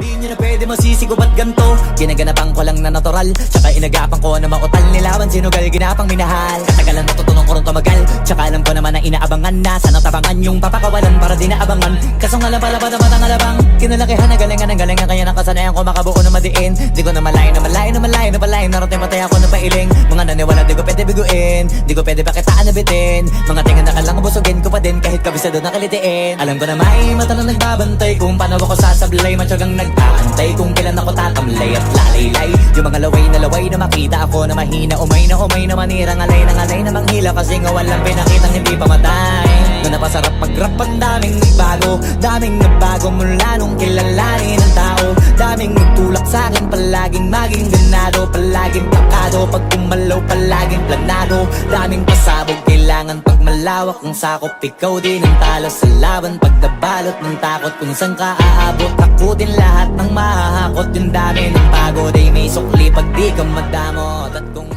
Di nyo na pwede masisigo ba't ganto? Ginaganapan ko lang na natural, tsaka inagapan ko na mautal. Nilawan sinugal, ginapang minahal. Katagalan natutunan ko rin tumagal, tsaka alam ko naman na inaabangan na. Sana tabangan yung papakawalan para di naabangan. Kaso nga lang pala ang alabang kinalakihan na galingan kaya nakasanayan ko makabuo na madiin. Di ko na malayo narating matay ako na pailing. Mga naniwala di ko pwede biguin, di ko pwede pakitaan na bitin. Mga tingan na kalang busugin ko pa din kahit kabisado na kalitiin. Alam ko na may mata na nagbabantay kung paano ako sasablay. Matyagang nag-aantay kung kailan ako tatamlay at lalaylay. Yung mga laway na makita ako na mahina. Umay na manira, ngalay na manghila. Kasi nga walang pinakitang hindi pamatay. Na napasarap mag-rap ang daming nagbago mula nung kilalanin ang tao. Daming nagtulak sa'kin, palaging maging ganado. Palaging takado, pag kumalaw palaging planado. Daming pasabog, kailangan pag malawak ang sakop. Ikaw din ang talo sa laban, pag nabalot ng takot. Kung saan ka aabot, ako din lahat ng mahahakot. Yung dami ng pagod ay may sukli pag di ka madamot. At kung